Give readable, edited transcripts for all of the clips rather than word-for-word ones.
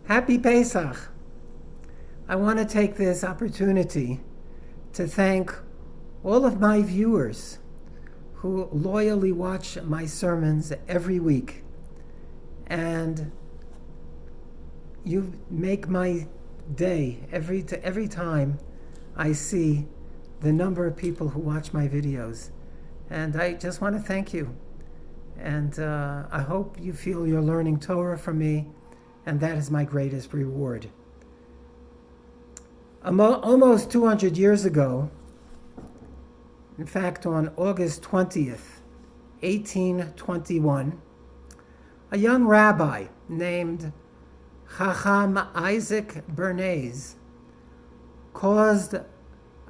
Happy Pesach! I want to take this opportunity to thank all of my viewers who loyally watch my sermons every week. And you make my day every time I see the number of people who watch my videos. And I just want to thank you. And I hope you feel you're learning Torah from me, and that is my greatest reward. Almost 200 years ago, in fact on August 20th, 1821, a young rabbi named Chacham Isaac Bernays caused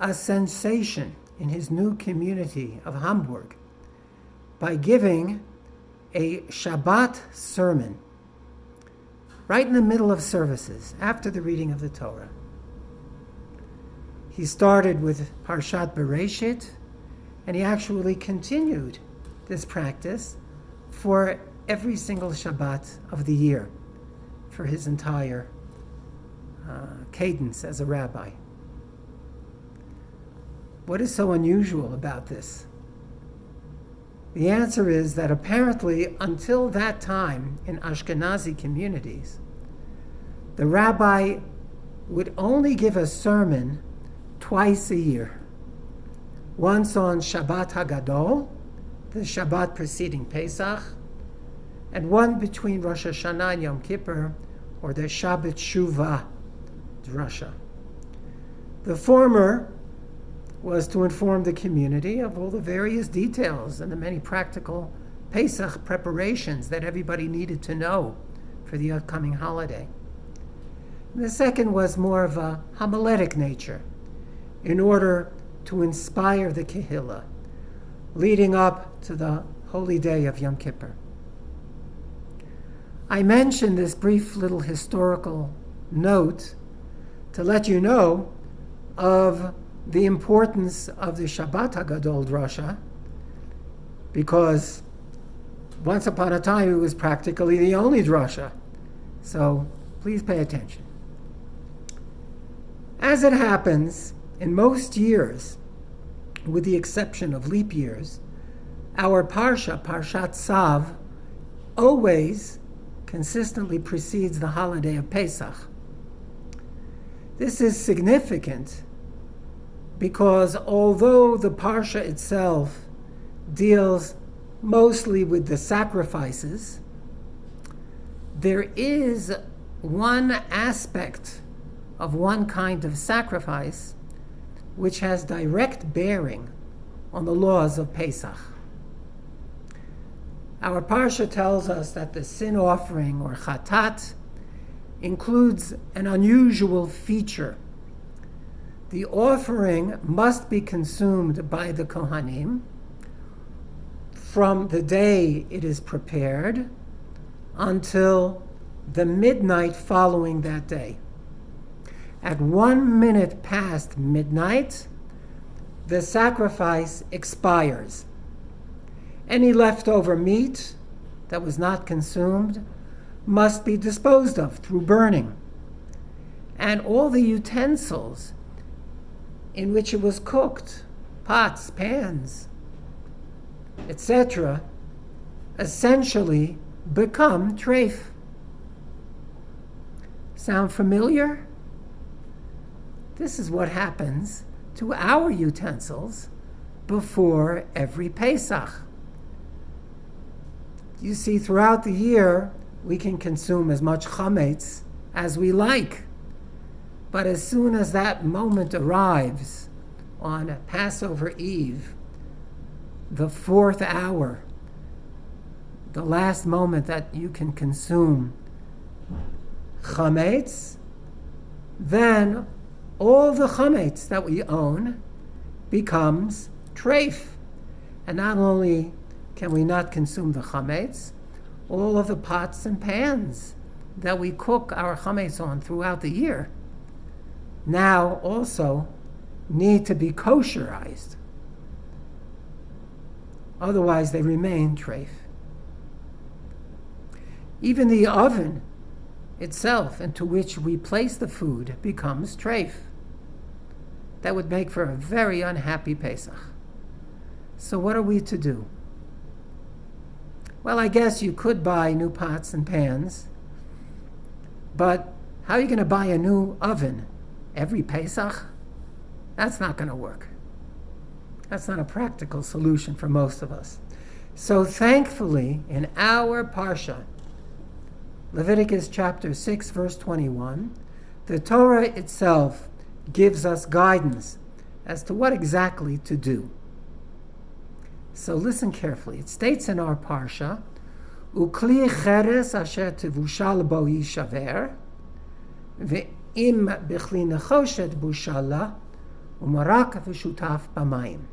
a sensation in his new community of Hamburg by giving a Shabbat sermon right in the middle of services, after the reading of the Torah. He started with Parshat Bereshit, and he actually continued this practice for every single Shabbat of the year, for his entire cadence as a rabbi. What is so unusual about this? The answer is that apparently, until that time in Ashkenazi communities, the rabbi would only give a sermon twice a year. Once on Shabbat Hagadol, the Shabbat preceding Pesach, and one between Rosh Hashanah and Yom Kippur, or the Shabbat Shuvah Drasha. The former was to inform the community of all the various details and the many practical Pesach preparations that everybody needed to know for the upcoming holiday. And the second was more of a homiletic nature, in order to inspire the Kehillah, leading up to the holy day of Yom Kippur. I mention this brief little historical note to let you know of the importance of the Shabbat Hagadol drasha, because once upon a time it was practically the only drasha. So please pay attention. As it happens, in most years, with the exception of leap years, our Parshat Tzav, always consistently precedes the holiday of Pesach. This is significant because although the Parsha itself deals mostly with the sacrifices, there is one aspect of one kind of sacrifice which has direct bearing on the laws of Pesach. Our Parsha tells us that the sin offering, or chatat, includes an unusual feature. The offering must be consumed by the Kohanim from the day it is prepared until the midnight following that day. At 1 minute past midnight, the sacrifice expires. Any leftover meat that was not consumed must be disposed of through burning. And all the utensils in which it was cooked, pots, pans, etc., essentially become treif. Sound familiar? This is what happens to our utensils before every Pesach. You see, throughout the year, we can consume as much chametz as we like. But as soon as that moment arrives on Passover Eve, the 4th hour, the last moment that you can consume chametz, then all the chametz that we own becomes treif. And not only can we not consume the chametz, all of the pots and pans that we cook our chametz on throughout the year now also need to be kosherized. Otherwise, they remain treif. Even the oven itself into which we place the food becomes treif. That would make for a very unhappy Pesach. So what are we to do? Well, I guess you could buy new pots and pans, but how are you going to buy a new oven every Pesach? That's not going to work. That's not a practical solution for most of us. So thankfully, in our Parsha, Leviticus chapter 6, verse 21, the Torah itself gives us guidance as to what exactly to do. So listen carefully. It states in our Parsha, Ukli cheres asher tevushal bo yishaver, ve'im bechli nechoshet bushala, umarak v'shutaf b'mayim.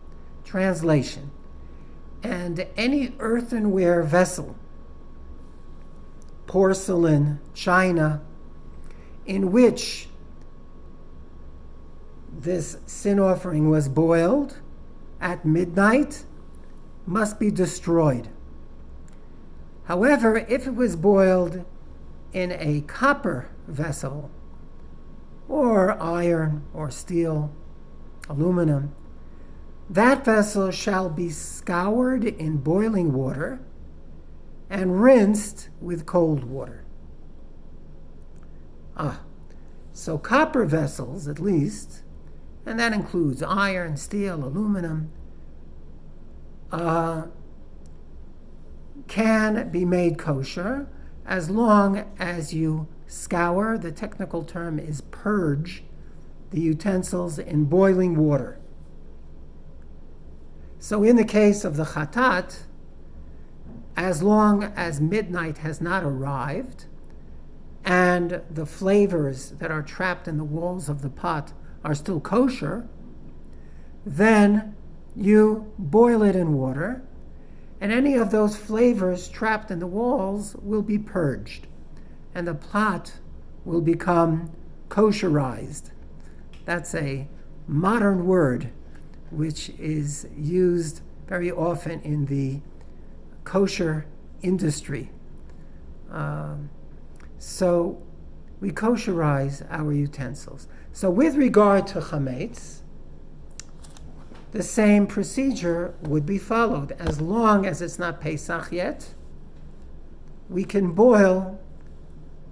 Translation. And any earthenware vessel, porcelain, china, in which this sin offering was boiled at midnight, must be destroyed. However, if it was boiled in a copper vessel, or iron, or steel, aluminum, that vessel shall be scoured in boiling water and rinsed with cold water. So copper vessels, at least, and that includes iron, steel, aluminum, can be made kosher as long as you scour, the technical term is purge, the utensils in boiling water. So in the case of the chatat, as long as midnight has not arrived and the flavors that are trapped in the walls of the pot are still kosher, then you boil it in water, and any of those flavors trapped in the walls will be purged, and the pot will become kosherized. That's a modern word which is used very often in the kosher industry. So we kosherize our utensils. So with regard to chametz, the same procedure would be followed. As long as it's not Pesach yet, we can boil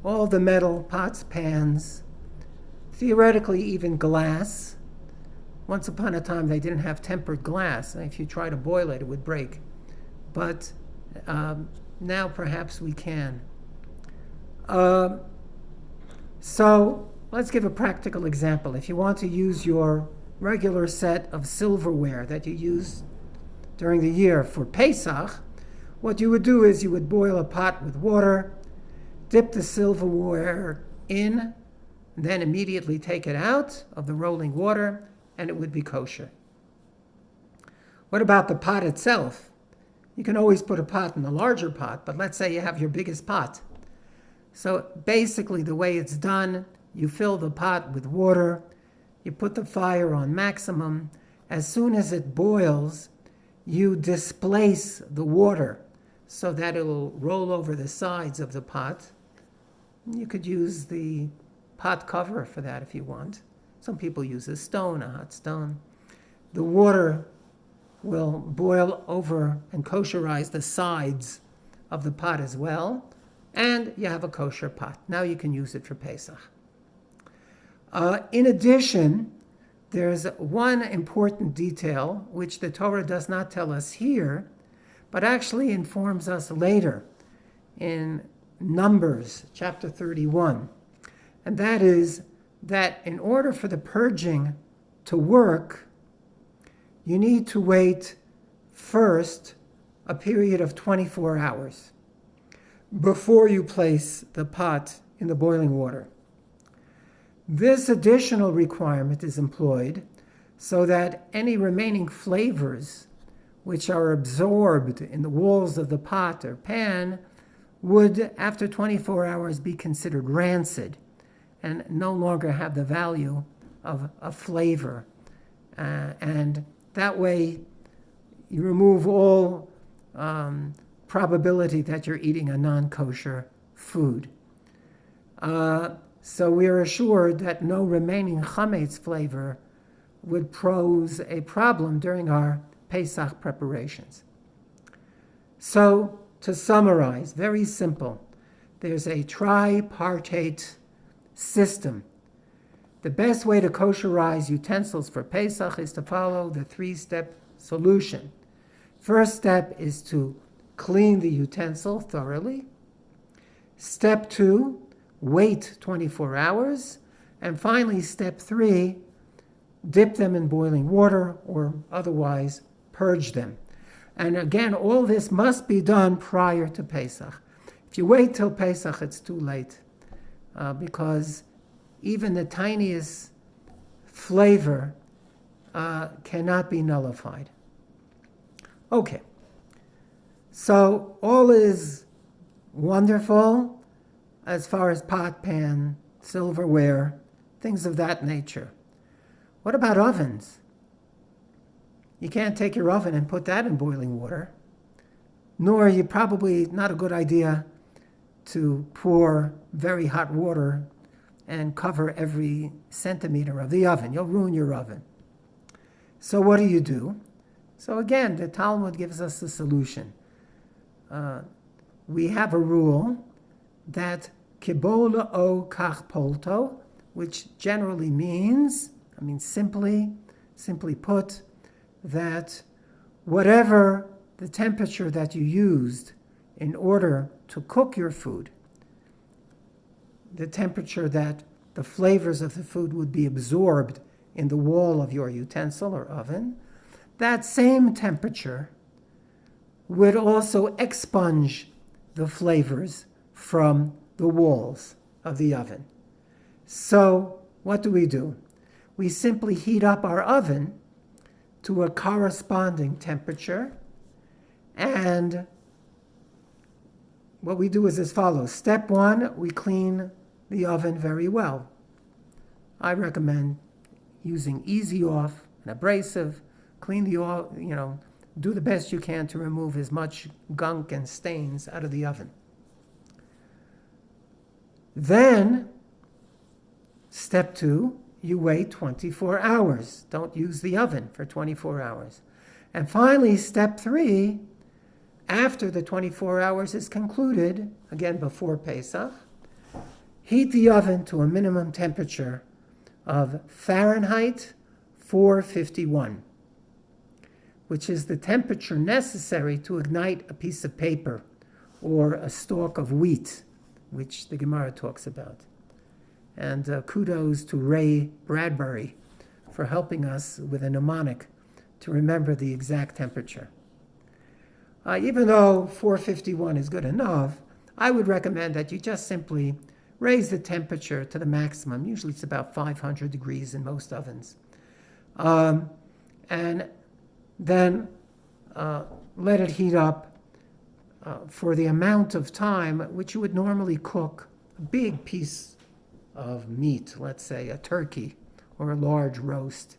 all the metal pots, pans, theoretically even glass. Once upon a time, they didn't have tempered glass, and if you try to boil it, it would break. But now perhaps we can. So let's give a practical example. If you want to use your regular set of silverware that you use during the year for Pesach, what you would do is you would boil a pot with water, dip the silverware in, and then immediately take it out of the rolling water, and it would be kosher. What about the pot itself? You can always put a pot in a larger pot, but let's say you have your biggest pot. So basically the way it's done, you fill the pot with water, you put the fire on maximum. As soon as it boils, you displace the water so that it will roll over the sides of the pot. You could use the pot cover for that if you want. Some people use a stone, a hot stone. The water will boil over and kosherize the sides of the pot as well, and you have a kosher pot. Now you can use it for Pesach. In addition, there's one important detail which the Torah does not tell us here, but actually informs us later in Numbers chapter 31. And that is that in order for the purging to work, you need to wait first a period of 24 hours before you place the pot in the boiling water. This additional requirement is employed so that any remaining flavors which are absorbed in the walls of the pot or pan would, after 24 hours, be considered rancid and no longer have the value of a flavor. And that way, you remove all probability that you're eating a non-kosher food. So we are assured that no remaining chametz flavor would pose a problem during our Pesach preparations. So, to summarize, very simple, there's a tripartite system. The best way to kosherize utensils for Pesach is to follow the three-step solution. First step is to clean the utensil thoroughly. Step 2, wait 24 hours. And finally, step 3, dip them in boiling water or otherwise purge them. And again, all this must be done prior to Pesach. If you wait till Pesach, it's too late because even the tiniest flavor cannot be nullified. Okay, so all is wonderful as far as pot, pan, silverware, things of that nature. What about ovens? You can't take your oven and put that in boiling water, nor are you probably not a good idea to pour very hot water and cover every centimeter of the oven. You'll ruin your oven. So what do? So again, the Talmud gives us the solution. We have a rule that kibola o kach polto, which generally means, simply put, that whatever the temperature that you used in order to cook your food, the temperature that the flavors of the food would be absorbed in the wall of your utensil or oven, that same temperature would also expunge the flavors from the walls of the oven. So what do? We simply heat up our oven to a corresponding temperature, and what we do is as follows. Step 1, we clean the oven very well. I recommend using Easy Off, an abrasive, clean the oven, do the best you can to remove as much gunk and stains out of the oven. Then, step 2, you wait 24 hours. Don't use the oven for 24 hours. And finally, step 3, after the 24 hours is concluded, again before Pesach, heat the oven to a minimum temperature of Fahrenheit 451, which is the temperature necessary to ignite a piece of paper or a stalk of wheat, which the Gemara talks about. And kudos to Ray Bradbury for helping us with a mnemonic to remember the exact temperature. Even though 451 is good enough, I would recommend that you just simply raise the temperature to the maximum. Usually it's about 500 degrees in most ovens. And then let it heat up for the amount of time which you would normally cook a big piece of meat, let's say a turkey or a large roast,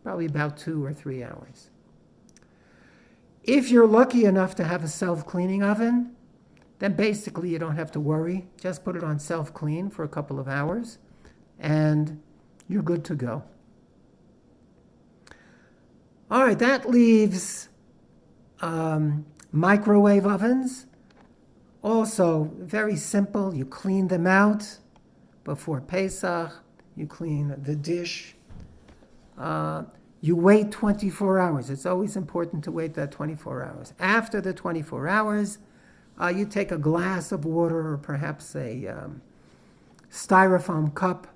probably about 2 or 3 hours. If you're lucky enough to have a self-cleaning oven, then basically you don't have to worry. Just put it on self-clean for a couple of hours, and you're good to go. All right, that leaves microwave ovens. Also, very simple. You clean them out before Pesach. You clean the dish. You wait 24 hours. It's always important to wait that 24 hours. After the 24 hours, you take a glass of water or perhaps a styrofoam cup.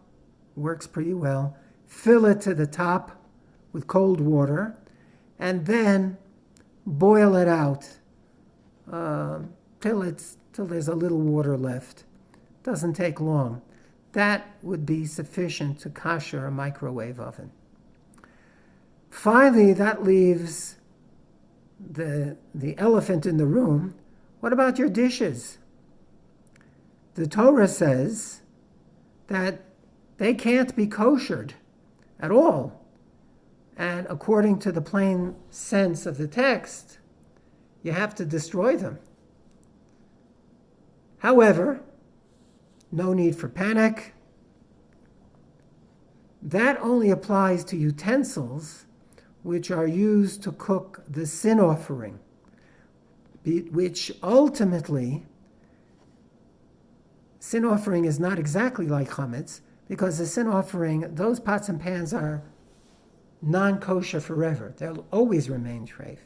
Works pretty well. Fill it to the top with cold water, and then boil it out till there's a little water left. Doesn't take long. That would be sufficient to kosher a microwave oven. Finally, that leaves the elephant in the room. What about your dishes? The Torah says that they can't be koshered at all. And according to the plain sense of the text, you have to destroy them. However, no need for panic. That only applies to utensils which are used to cook the sin offering, which ultimately, sin offering is not exactly like chametz, because the sin offering, those pots and pans are non-kosher forever. They'll always remain treif.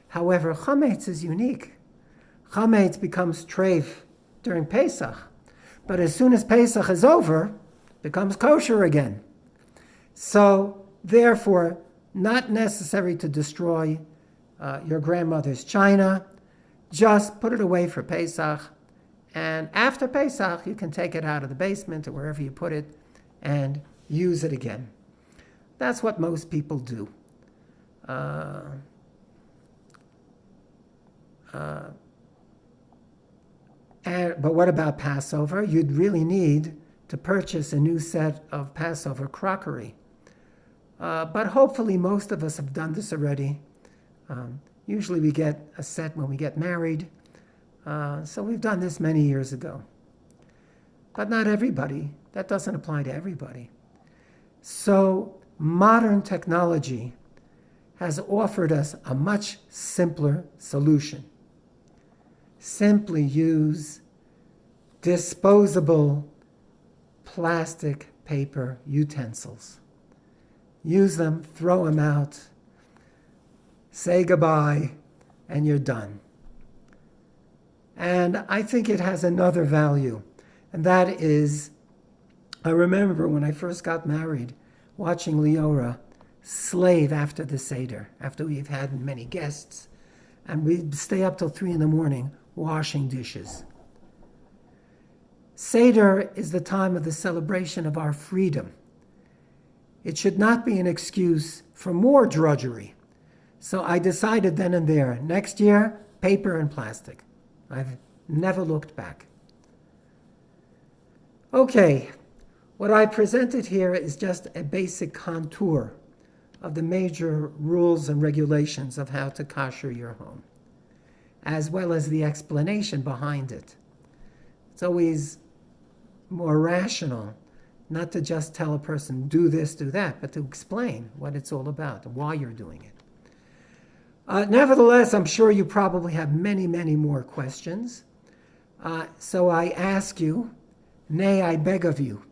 However, chametz is unique. Chametz becomes treif during Pesach, but as soon as Pesach is over, it becomes kosher again. So, therefore, not necessary to destroy your grandmother's china. Just put it away for Pesach, and after Pesach, you can take it out of the basement or wherever you put it and use it again. That's what most people do. But what about Passover? You'd really need to purchase a new set of Passover crockery. But hopefully most of us have done this already. Usually we get a set when we get married. So we've done this many years ago. But not everybody. That doesn't apply to everybody. So modern technology has offered us a much simpler solution. Simply use disposable plastic paper utensils. Use them, throw them out, say goodbye, and you're done. And I think it has another value, and that is, I remember when I first got married, watching Leora slave after the Seder, after we've had many guests, and we'd stay up till 3 a.m. washing dishes. Seder is the time of the celebration of our freedom. It should not be an excuse for more drudgery. So I decided then and there, next year, paper and plastic. I've never looked back. Okay, what I presented here is just a basic contour of the major rules and regulations of how to kosher your home, as well as the explanation behind it. It's always more rational not to just tell a person, do this, do that, but to explain what it's all about, why you're doing it. Nevertheless, I'm sure you probably have many, many more questions. So I ask you, nay, I beg of you,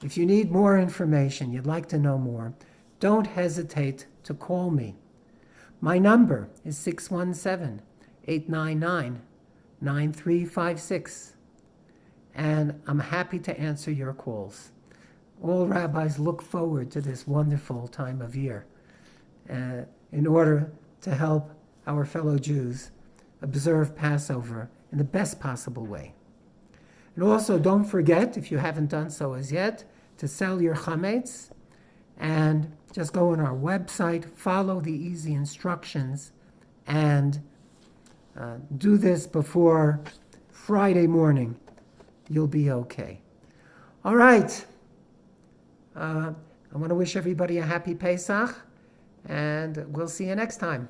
if you need more information, you'd like to know more, don't hesitate to call me. My number is 617-899-9356, and I'm happy to answer your calls. All rabbis look forward to this wonderful time of year in order to help our fellow Jews observe Passover in the best possible way. And also, don't forget, if you haven't done so as yet, to sell your chametz, and just go on our website, follow the easy instructions, and do this before Friday morning. You'll be okay. All right. I want to wish everybody a happy Pesach, and we'll see you next time.